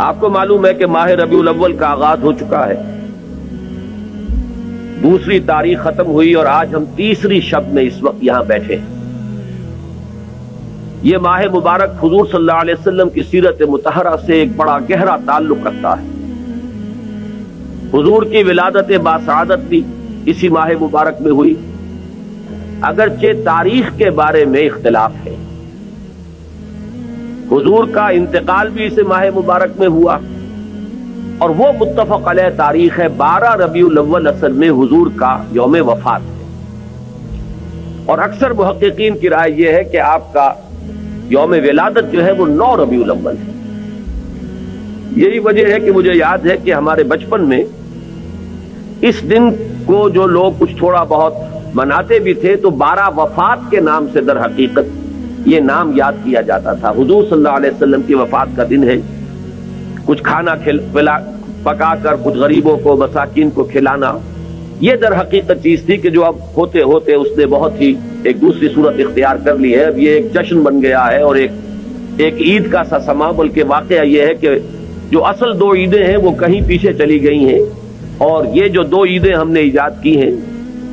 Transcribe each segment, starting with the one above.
آپ کو معلوم ہے کہ ماہ ربیع الاول کا آغاز ہو چکا ہے، دوسری تاریخ ختم ہوئی اور آج ہم تیسری شب میں اس وقت یہاں بیٹھے ہیں۔ یہ ماہ مبارک حضور صلی اللہ علیہ وسلم کی سیرت مطہرہ سے ایک بڑا گہرا تعلق رکھتا ہے۔ حضور کی ولادت باسعادت بھی اسی ماہ مبارک میں ہوئی، اگرچہ تاریخ کے بارے میں اختلاف ہے۔ حضور کا انتقال بھی اس ماہ مبارک میں ہوا، اور وہ متفق علیہ تاریخ ہے 12 ربیع الاول اصل میں حضور کا یوم وفات ہے، اور اکثر محققین کی رائے یہ ہے کہ آپ کا یوم ولادت جو ہے وہ 9 ربیع الاول ہے۔ یہی وجہ ہے کہ مجھے یاد ہے کہ ہمارے بچپن میں اس دن کو جو لوگ کچھ تھوڑا بہت مناتے بھی تھے تو 12 وفات کے نام سے در حقیقت یہ نام یاد کیا جاتا تھا۔ حضور صلی اللہ علیہ وسلم کی وفات کا دن ہے، کچھ کھانا پکا کر کچھ غریبوں کو مساکین کو کھلانا، یہ در حقیقت چیز تھی کہ جو اب ہوتے ہوتے اس نے بہت ہی ایک دوسری صورت اختیار کر لی ہے۔ اب یہ ایک جشن بن گیا ہے اور ایک عید کا سا سما، بلکہ واقعہ یہ ہے کہ جو اصل 2 عیدیں ہیں وہ کہیں پیچھے چلی گئی ہیں، اور یہ جو 2 عیدیں ہم نے ایجاد کی ہیں،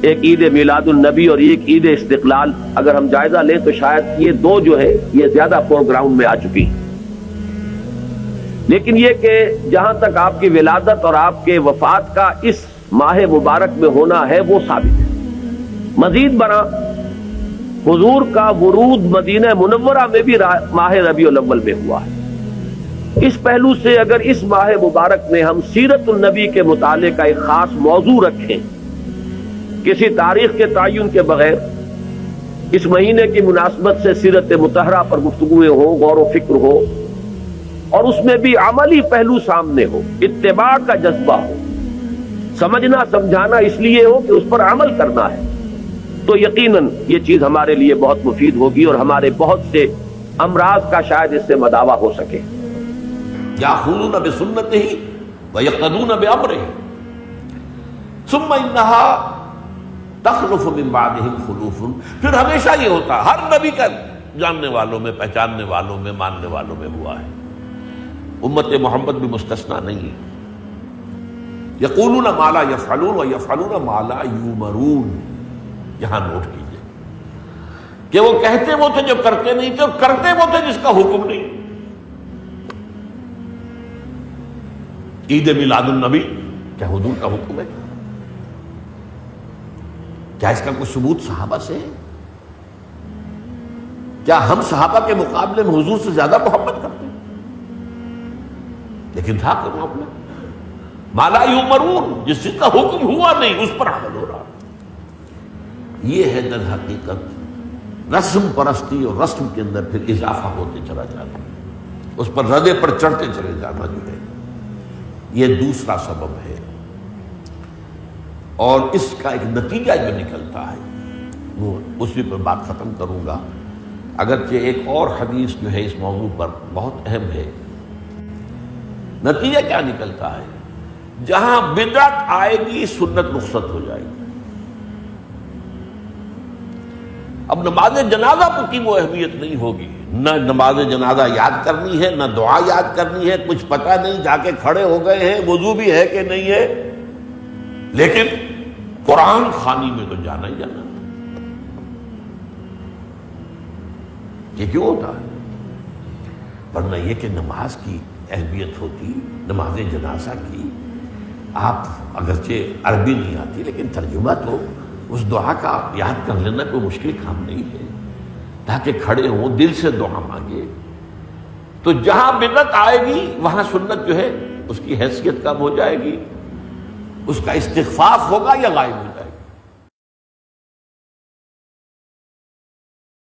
ایک عید میلاد النبی اور ایک عید استقلال، اگر ہم جائزہ لیں تو شاید یہ 2 جو ہے یہ زیادہ فور گراؤنڈ میں آ چکی ہیں۔ لیکن یہ کہ جہاں تک آپ کی ولادت اور آپ کے وفات کا اس ماہ مبارک میں ہونا ہے وہ ثابت ہے۔ مزید برآں حضور کا ورود مدینہ منورہ میں بھی ماہ ربیع الاول میں ہوا ہے۔ اس پہلو سے اگر اس ماہ مبارک میں ہم سیرت النبی کے مطالعے کا ایک خاص موضوع رکھیں، کسی تاریخ کے تعین کے بغیر اس مہینے کی مناسبت سے سیرت مطہرہ پر گفتگویں ہو، غور و فکر ہو، اور اس میں بھی عملی پہلو سامنے ہو، اتباع کا جذبہ ہو، سمجھنا سمجھانا اس لیے ہو کہ اس پر عمل کرنا ہے، تو یقیناً یہ چیز ہمارے لیے بہت مفید ہوگی اور ہمارے بہت سے امراض کا شاید اس سے مداوع ہو سکے۔ یاخذون بسنتہ ویقتدون بامرہ ثم انہا تخلف من بعدہم خلوف۔ پھر ہمیشہ یہ ہوتا، ہر نبی کا جاننے والوں میں، پہچاننے والوں میں، ماننے والوں میں ہوا ہے، امت محمد بھی مستثنیٰ نہیں ہے۔ یقولون ما لا یفعلون ویفعلون ما لا یؤمرون۔ یہاں نوٹ کیجئے کہ وہ کہتے وہ تھے جو کرتے نہیں تھے، اور کرتے وہ تھے جس کا حکم نہیں۔ عید میلاد النبی کیا حضور کا حکم ہے؟ کیا اس کا کوئی ثبوت صحابہ سے ہے؟ کیا ہم صحابہ کے مقابلے میں حضور سے زیادہ محبت کرتے ہیں؟ لیکن تھا کہ معاملہ ما لا یؤمرون، جس چیز کا حکم ہوا نہیں اس پر عمل ہو رہا۔ یہ ہے در حقیقت رسم پرستی، اور رسم کے اندر پھر اضافہ ہوتے چلا جانا، اس پر ردے پر چڑھتے چلے جانا جو ہے یہ دوسرا سبب ہے۔ اور اس کا ایک نتیجہ جو نکلتا ہے وہ اسی پر بات ختم کروں گا، اگرچہ ایک اور حدیث جو ہے اس موضوع پر بہت اہم ہے۔ نتیجہ کیا نکلتا ہے؟ جہاں بدعت آئے گی سنت رخصت ہو جائے گی۔ اب نماز جنازہ کی وہ اہمیت نہیں ہوگی، نہ نماز جنازہ یاد کرنی ہے، نہ دعا یاد کرنی ہے، کچھ پتہ نہیں، جا کے کھڑے ہو گئے ہیں، وضو بھی ہے کہ نہیں ہے، لیکن قرآن خوانی میں تو جانا ہی جانا۔ یہ کیوں ہوتا ہے؟ ورنہ یہ کہ نماز کی اہمیت ہوتی، نماز جنازہ کی، آپ اگرچہ عربی نہیں آتی لیکن ترجمہ تو اس دعا کا یاد کر لینا کوئی مشکل کام نہیں ہے، تاکہ کھڑے ہوں دل سے دعا مانگے۔ تو جہاں بدعت آئے گی وہاں سنت جو ہے اس کی حیثیت کم ہو جائے گی، اس کا استخفاف ہوگا یا غائب ہو